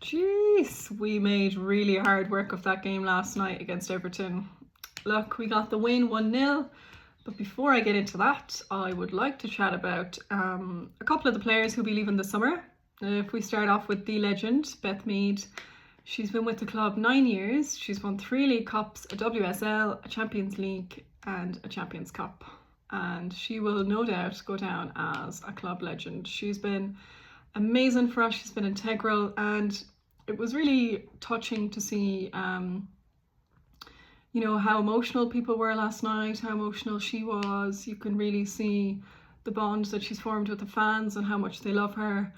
Jeez, we made really hard work of that game last night against Everton. Look, we got the win 1-0, but before I get into that, I would like to chat about a couple of the players who'll be leaving this summer. If we start off with the legend, Beth Mead. She's been with the club 9 years. She's won 3 League Cups, a WSL, a Champions League and a Champions Cup. And she will no doubt go down as a club legend. She's been amazing for us. She's been integral, and it was really touching to see how emotional people were last night, how emotional she was. You can really see the bond that she's formed with the fans and how much they love her,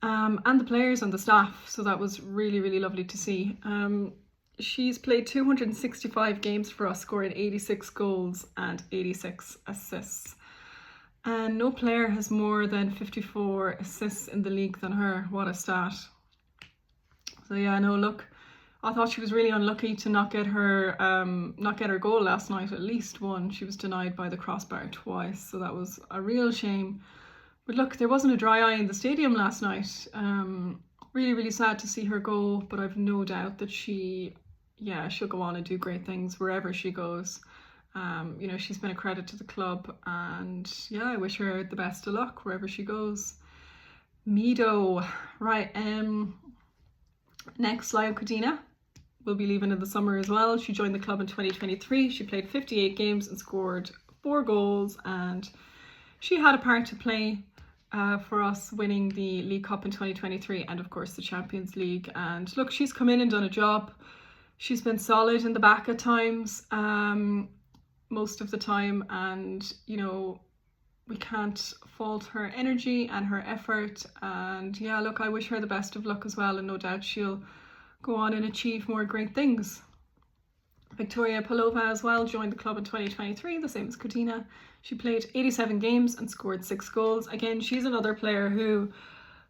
and the players and the staff. So that was really, really lovely to see. She's played 265 games for us, scoring 86 goals and 86 assists. And no player has more than 54 assists in the league than her. What a stat. So yeah, no, look, I thought she was really unlucky to not get her goal last night, at least one. She was denied by the crossbar twice, so that was a real shame. But look, there wasn't a dry eye in the stadium last night. Really, really sad to see her go, but I've no doubt that she'll go on and do great things wherever she goes. She's been a credit to the club, and yeah, I wish her the best of luck wherever she goes. Mido, right, next, Lyle Codina will be leaving in the summer as well. She joined the club in 2023. She played 58 games and scored 4 goals, and she had a part to play for us winning the League Cup in 2023 and of course the Champions League. And look, she's come in and done a job. She's been solid in the back at times, most of the time, and we can't fault her energy and her effort. And yeah, look, I wish her the best of luck as well, and no doubt she'll go on and achieve more great things. Victoria Palova as well joined the club in 2023, the same as Codina. She played 87 games and scored 6 goals. Again, she's another player who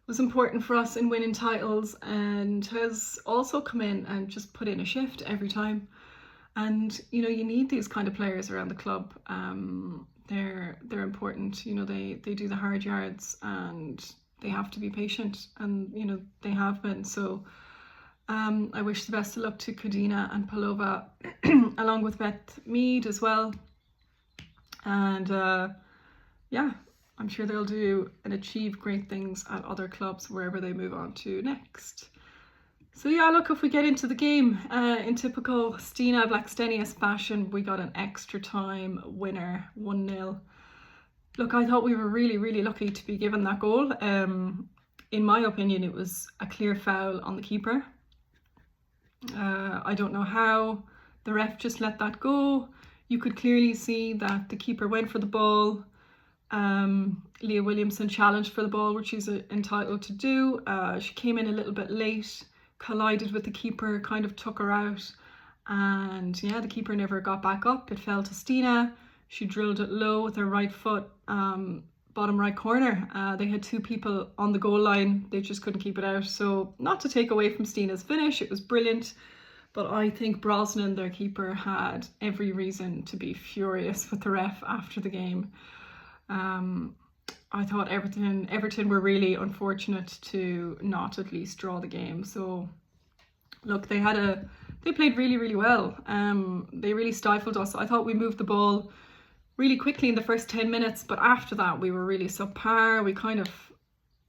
was important for us in winning titles and has also come in and just put in a shift every time. And you need these kind of players around the club. They're important. They do the hard yards, and they have to be patient, and they have been. So I wish the best of luck to Codina and Palova along with Beth Mead as well. And I'm sure they'll do and achieve great things at other clubs wherever they move on to next. So yeah, look, if we get into the game, in typical Stina Blackstenius fashion, we got an extra time winner, 1-0. Look, I thought we were really, really lucky to be given that goal. In my opinion, it was a clear foul on the keeper. I don't know how the ref just let that go. You could clearly see that the keeper went for the ball. Leah Williamson challenged for the ball, which she's entitled to do. She came in a little bit late, collided with the keeper, kind of took her out, and yeah, the keeper never got back up. It fell to Stina. She drilled it low with her right foot, bottom right corner. They had 2 people on the goal line. They just couldn't keep it out. So not to take away from Stina's finish, it was brilliant, but I think Brosnan, their keeper, had every reason to be furious with the ref after the game. I thought Everton were really unfortunate to not at least draw the game. So look, they played really, really well. They really stifled us. I thought we moved the ball really quickly in the first 10 minutes, but after that we were really subpar. We kind of,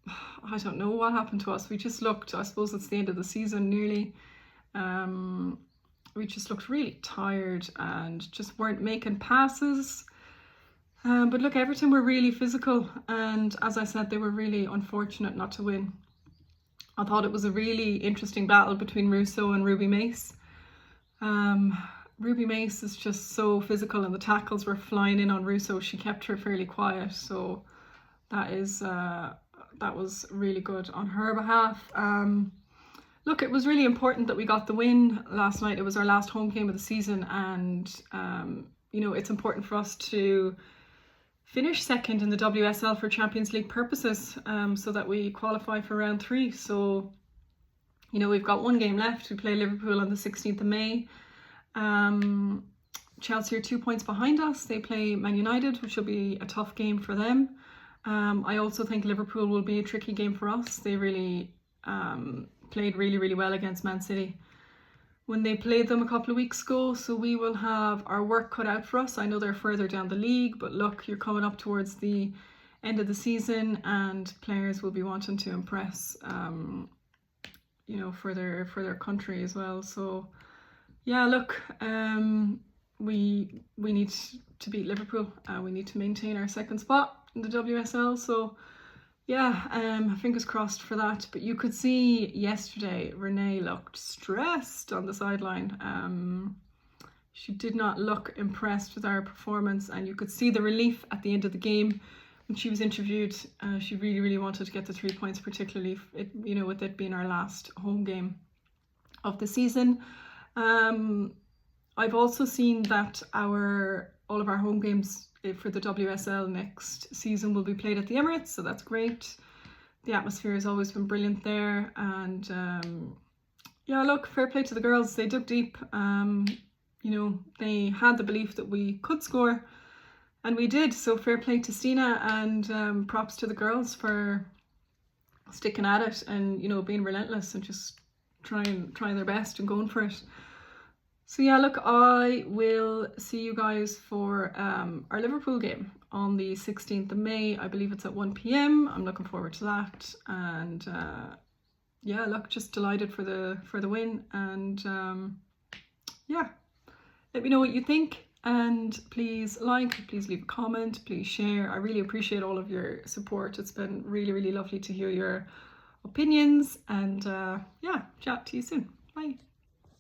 I don't know what happened to us. We just looked, I suppose it's the end of the season nearly. We just looked really tired and just weren't making passes. But look, Everton were really physical, and as I said, they were really unfortunate not to win. I thought it was a really interesting battle between Russo and Ruby Mace. Ruby Mace is just so physical, and the tackles were flying in on Russo. She kept her fairly quiet, so that was really good on her behalf. Look, it was really important that we got the win last night. It was our last home game of the season, and it's important for us to finish second in the WSL for Champions League purposes, so that we qualify for round 3. So we've got 1 game left. We play Liverpool on the 16th of May. Chelsea are 2 points behind us. They play Man United, which will be a tough game for them. I also think Liverpool will be a tricky game for us. They really played really, really well against Man City when they played them a couple of weeks ago. So we will have our work cut out for us. I know they're further down the league, but look, you're coming up towards the end of the season and players will be wanting to impress, you know, for their country as well. So yeah, look, we need to beat Liverpool. We need to maintain our second spot in the WSL. So yeah, fingers crossed for that. But you could see yesterday Renee looked stressed on the sideline. She did not look impressed with our performance, and you could see the relief at the end of the game when she was interviewed. She really, really wanted to get the 3 points, particularly you know, with it being our last home game of the season. I've also seen that all of our home games for the WSL next season will be played at the Emirates, so that's great. The atmosphere has always been brilliant there, and yeah, look, fair play to the girls. They dug deep. You know, they had the belief that we could score, and we did. So fair play to Stina, and props to the girls for sticking at it and, you know, being relentless and just trying their best and going for it. So yeah, look, I will see you guys for our Liverpool game on the 16th of May. I believe it's at 1 p.m. I'm looking forward to that, and yeah, look, just delighted for the win, and yeah, let me know what you think, and please please leave a comment, please share. I really appreciate all of your support. It's been really, really lovely to hear your opinions, and yeah, chat to you soon. Bye.